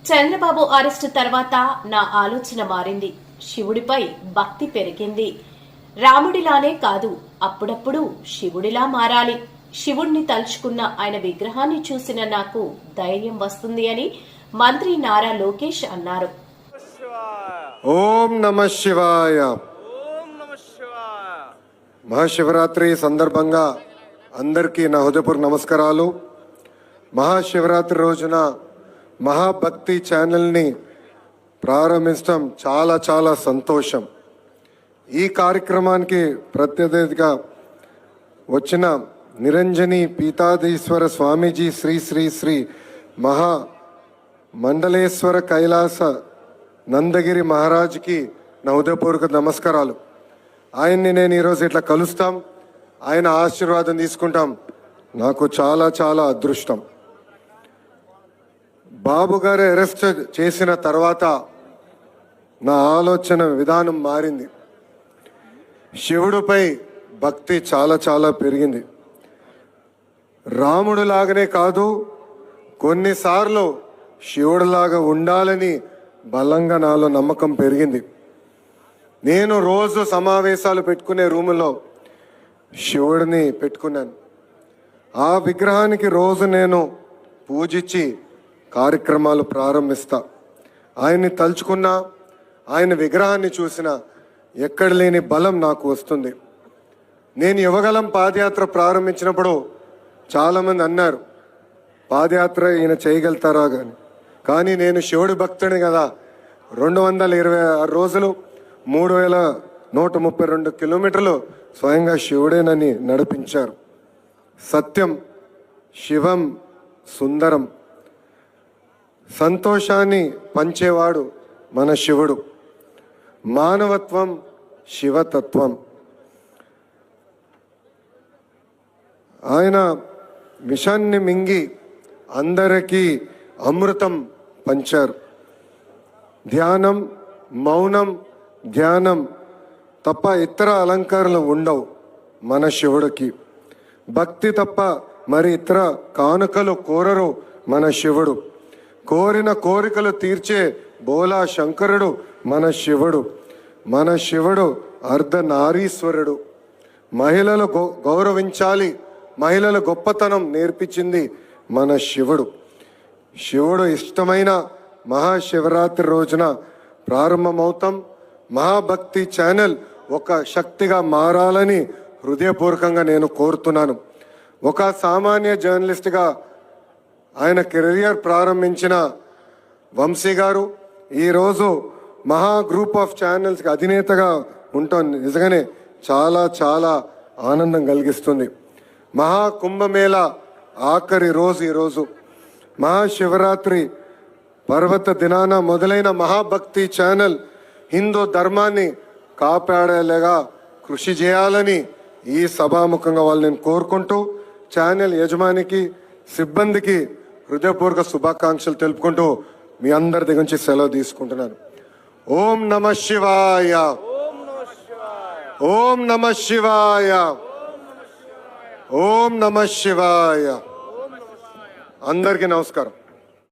Chandrababu arrest తర్వాత నా ఆలోచన మారింది. శివుడిపై భక్తి పెరిగింది. రాముడిలానే కాదు, అప్పుడప్పుడు శివుడిలా మారాలి. శివుణ్ణి తలుచుకున్న ఆయన విగ్రహాన్ని చూసిన నాకు ధైర్యం వస్తుంది అని మంత్రి నారా లోకేష్ అన్నారు. ఓం నమః శివాయ. మహాశివరాత్రి సందర్భంగా అందరికీ నా హృదయపూర్వక నమస్కారాలు. మహాశివరాత్రి రోజున మహాభక్తి ఛానల్ని ప్రారంభించడం చాలా చాలా సంతోషం. ఈ కార్యక్రమానికి ప్రత్యర్థిగా వచ్చిన నిరంజని పీతాధీశ్వర స్వామీజీ శ్రీ శ్రీ శ్రీ మహా మండలేశ్వర కైలాస నందగిరి మహారాజ్కి నా హృదయపూర్వక నమస్కారాలు. ఆయన్ని నేను ఈరోజు ఇట్లా కలుస్తాం, ఆయన ఆశీర్వాదం తీసుకుంటాం, నాకు చాలా చాలా అదృష్టం. బాబు గారు అరెస్ట్ చేసిన తర్వాత నా ఆలోచన విధానం మారింది. శివుడిపై భక్తి చాలా చాలా పెరిగింది. రాముడులాగానే కాదు, కొన్నిసార్లు శివుడిలాగా ఉండాలని బలంగా నాలో నమ్మకం పెరిగింది. నేను రోజు సమావేశాలు పెట్టుకునే రూములో శివుడిని పెట్టుకున్నాను. ఆ విగ్రహానికి రోజు నేను పూజించి కార్యక్రమాలు ప్రారంభిస్తా. ఆయన్ని తలుచుకున్నా, ఆయన విగ్రహాన్ని చూసినా ఎక్కడ లేని బలం నాకు వస్తుంది. నేను యువగలం పాదయాత్ర ప్రారంభించినప్పుడు చాలామంది అన్నారు, పాదయాత్ర ఈయన చేయగలుగుతారా కానీ నేను శివుడి భక్తుడిని కదా. 226 రోజులు 3132 కిలోమీటర్లు స్వయంగా శివుడేనని నడిపించారు. సత్యం, శివం, సుందరం, సంతోషాన్ని పంచేవాడు మన శివుడు. మానవత్వం, శివతత్వం. ఆయన విషాన్ని మింగి అందరికీ అమృతం పంచారు. ధ్యానం, మౌనం, ధ్యానం తప్ప ఇతర అలంకారాలు ఉండవు మన శివుడికి. భక్తి తప్ప మరి ఇతర కానుకలు కోరరు మన శివుడు. కోరిన కోరికలు తీర్చే బోలా శంకరుడు మన శివుడు. మన శివుడు అర్ధనారీశ్వరుడు. మహిళలు గౌరవించాలి, మహిళల గొప్పతనం నేర్పించింది మన శివుడు. శివుడు ఇష్టమైన మహాశివరాత్రి రోజున ప్రారంభమవుతాం. మహాభక్తి ఛానల్ ఒక శక్తిగా మారాలని హృదయపూర్వకంగా నేను కోరుతున్నాను. ఒక సామాన్య జర్నలిస్ట్గా ఆయన కెరియర్ ప్రారంభించిన వంశీ గారు ఈరోజు మహా గ్రూప్ ఆఫ్ ఛానల్స్కి అధినేతగా ఉండటం నిజంగానే చాలా చాలా ఆనందం కలిగిస్తుంది. మహాకుంభమేళ ఆఖరి రోజు ఈరోజు. మహాశివరాత్రి పర్వత దినాన మొదలైన మహాభక్తి ఛానల్ హిందూ ధర్మాన్ని కాపాడేలాగా కృషి చేయాలని ఈ సభాముఖంగా వాళ్ళు నేను కోరుకుంటూ ఛానల్ యజమానికి, సిబ్బందికి హృదయపూర్వక శుభాకాంక్షలు తెలుపుకుంటూ మీ అందరి దగ్గర నుంచి సెలవు తీసుకుంటున్నాను. ఓం నమ శివాయ. ఓం నమ శివాయ. ఓం నమ శివాయ. అందరికీ నమస్కారం.